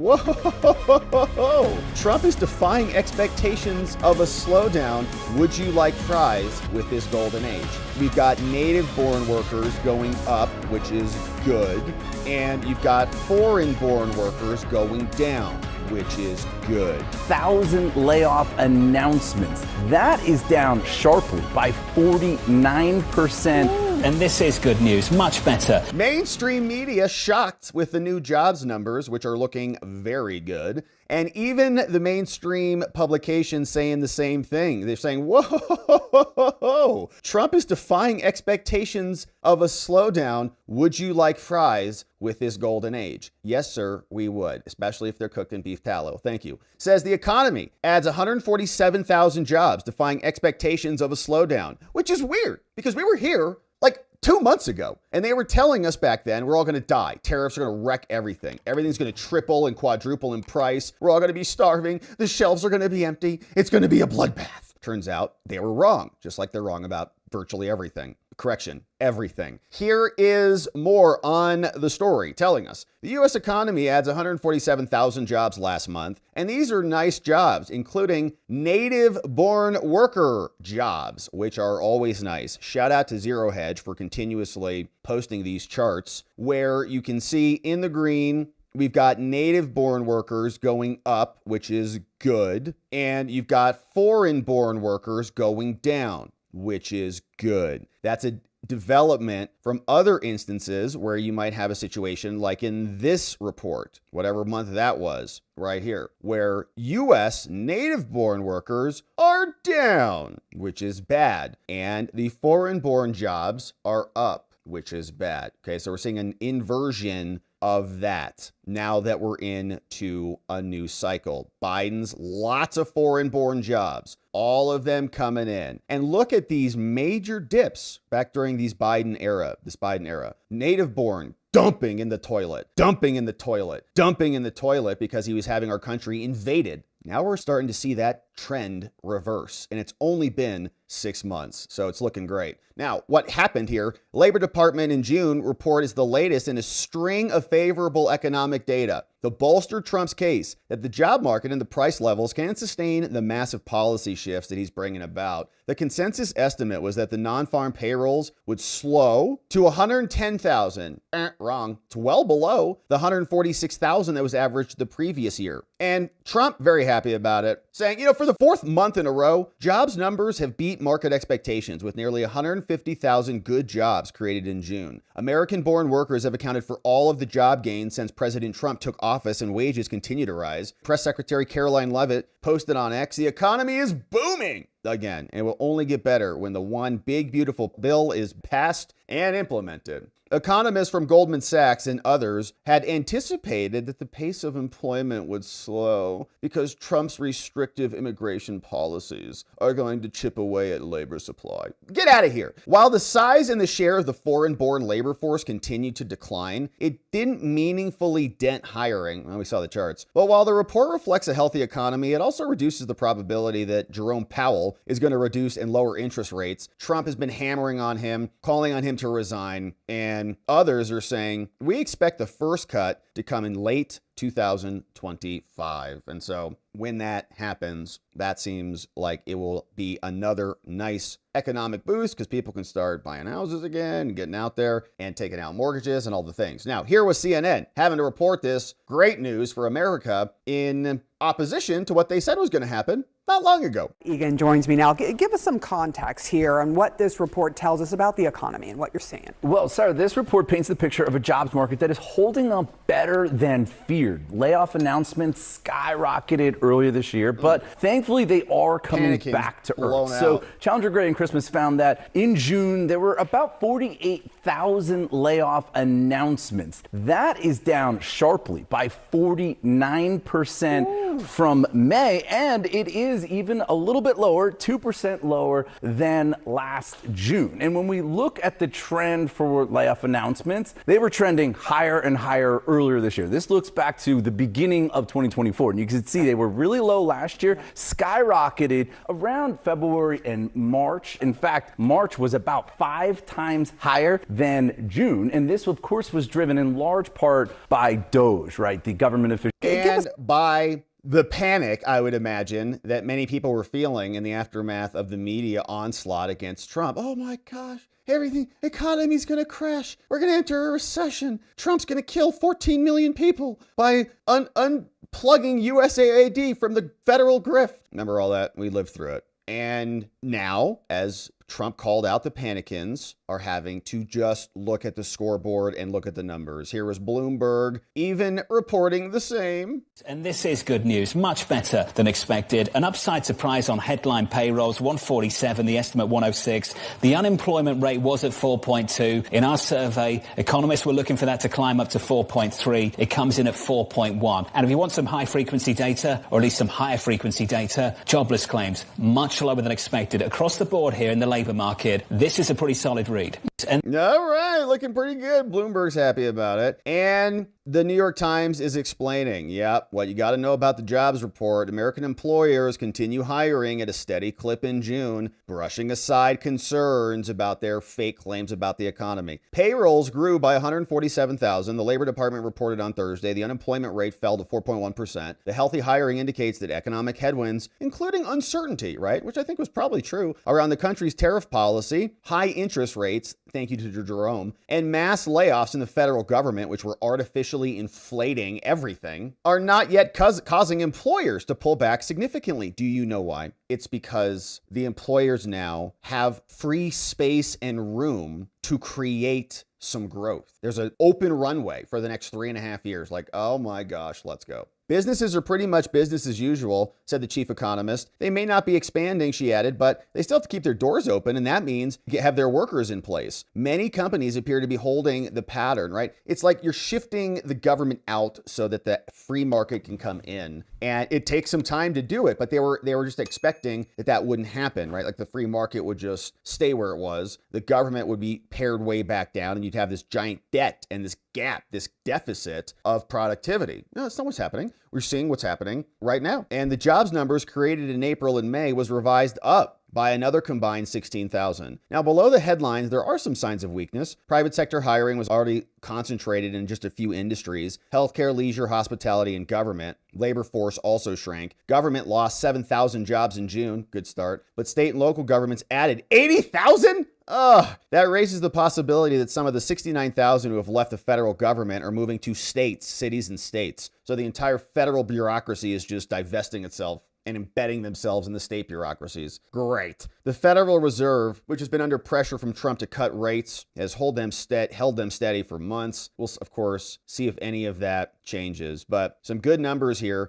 Whoa! Trump is defying expectations of a slowdown. Would you like fries with this golden age? We've got native-born workers going up, which is good, and you've got foreign-born workers going down, which is good. 1,000 layoff announcements. That is down sharply by 49%. And this is good news, much better. Mainstream media shocked with the new jobs numbers, which are looking very good. And even the mainstream publications saying the same thing. They're saying, whoa, Trump is defying expectations of a slowdown. Would you like fries with this golden age? Yes, sir, we would, especially if they're cooked in beef tallow. Thank you. Says the economy adds 147,000 jobs, defying expectations of a slowdown, which is weird because we were here like 2 months ago, and they were telling us back then we're all going to die. Tariffs are going to wreck everything. Everything's going to triple and quadruple in price. We're all going to be starving. The shelves are going to be empty. It's going to be a bloodbath. Turns out they were wrong, just like they're wrong about virtually everything. Correction, everything. Here is more on the story telling us the U.S. economy adds 147,000 jobs last month, and these are nice jobs, including native-born worker jobs, which are always nice. Shout out to Zero Hedge for continuously posting these charts where you can see in the green, we've got native-born workers going up, which is good, and you've got foreign-born workers going down, which is good. That's a development from other instances where you might have a situation like in this report, whatever month that was, right here, where U.S. native-born workers are down, which is bad, and the foreign-born jobs are up, which is bad. Okay, so we're seeing an inversion of that now that we're into a new cycle. Biden's lots of foreign-born jobs, all of them coming in. And look at these major dips back during this Biden era. Native-born dumping in the toilet because he was having our country invaded. Now we're starting to see that trend reverse, and it's only been 6 months, so it's looking great. Now, what happened here? Labor Department in June report is the latest in a string of favorable economic data to bolster Trump's case that the job market and the price levels can sustain the massive policy shifts that he's bringing about. The consensus estimate was that the non-farm payrolls would slow to 110,000. Wrong. It's well below the 146,000 that was averaged the previous year. And Trump, very happy about it, saying, for the fourth month in a row, jobs numbers have beat market expectations with nearly 150,000 good jobs created in June. American-born workers have accounted for all of the job gains since President Trump took office, and wages continue to rise. Press Secretary Caroline Leavitt posted on X, the economy is booming again, and will only get better when the one big, beautiful bill is passed and implemented. Economists from Goldman Sachs and others had anticipated that the pace of employment would slow because Trump's restrictive immigration policies are going to chip away at labor supply. Get out of here. While the size and the share of the foreign-born labor force continued to decline, it didn't meaningfully dent hiring. Well, we saw the charts. But while the report reflects a healthy economy, it also reduces the probability that Jerome Powell is going to reduce and lower interest rates. Trump has been hammering on him, calling on him to resign, and others are saying, we expect the first cut to come in late 2025. And so when that happens, that seems like it will be another nice economic boost because people can start buying houses again, getting out there and taking out mortgages and all the things. Now, here was CNN having to report this great news for America in opposition to what they said was going to happen not long ago. Egan joins me now. Give us some context here on what this report tells us about the economy and what you're seeing. Well, Sarah, this report paints the picture of a jobs market that is holding up better than feared. Layoff announcements skyrocketed earlier this year, but thankfully they are coming back to earth. So Challenger Gray and Christmas found that in June, there were about 48,000 layoff announcements. That is down sharply by 49% from May, and it is is even a little bit lower, 2% lower than last June. And when we look at the trend for layoff announcements, they were trending higher and higher earlier this year. This looks back to the beginning of 2024. And you can see they were really low last year, skyrocketed around February and March. In fact, March was about 5 times higher than June. And this, of course, was driven in large part by DOGE, right? The government official. And by the panic, I would imagine, that many people were feeling in the aftermath of the media onslaught against Trump. Oh my gosh, economy's going to crash. We're going to enter a recession. Trump's going to kill 14 million people by unplugging USAID from the federal grift. Remember all that? We lived through it. And now, as Trump called out, the panicins are having to just look at the scoreboard and look at the numbers. Here was Bloomberg even reporting the same. And this is good news, much better than expected. An upside surprise on headline payrolls, 147, the estimate 106. The unemployment rate was at 4.2. In our survey, economists were looking for that to climb up to 4.3. It comes in at 4.1. And if you want some high frequency data, or at least some higher frequency data, jobless claims, much lower than expected across the board here in the labor market. This is a pretty solid read. All right, looking pretty good. Bloomberg's happy about it. And the New York Times is explaining, what you got to know about the jobs report. American employers continue hiring at a steady clip in June, brushing aside concerns about their fake claims about the economy. Payrolls grew by 147,000. The Labor Department reported on Thursday. The unemployment rate fell to 4.1%. The healthy hiring indicates that economic headwinds, including uncertainty, right, which I think was probably true, around the country's tariff policy, high interest rates, thank you to Jerome, and mass layoffs in the federal government, which were artificially inflating everything, are not yet causing employers to pull back significantly. Do you know why? It's because the employers now have free space and room to create some growth. There's an open runway for the next 3.5 years. Like, oh my gosh, let's go. Businesses are pretty much business as usual, said the chief economist. They may not be expanding, she added, but they still have to keep their doors open, and that means have their workers in place. Many companies appear to be holding the pattern, right? It's like you're shifting the government out so that the free market can come in, and it takes some time to do it, but they were just expecting that wouldn't happen, right? Like the free market would just stay where it was. The government would be pared way back down, and you'd have this giant debt and this gap, this deficit of productivity. No, that's not what's happening. We're seeing what's happening right now. And the jobs numbers created in April and May was revised up by another combined 16,000. Now, below the headlines, there are some signs of weakness. Private sector hiring was already concentrated in just a few industries: healthcare, leisure, hospitality, and government. Labor force also shrank. Government lost 7,000 jobs in June. Good start. But state and local governments added 80,000? That raises the possibility that some of the 69,000 who have left the federal government are moving to states, cities, and states. So the entire federal bureaucracy is just divesting itself and embedding themselves in the state bureaucracies. Great. The Federal Reserve, which has been under pressure from Trump to cut rates, has held them steady for months. We'll, of course, see if any of that changes. But some good numbers here.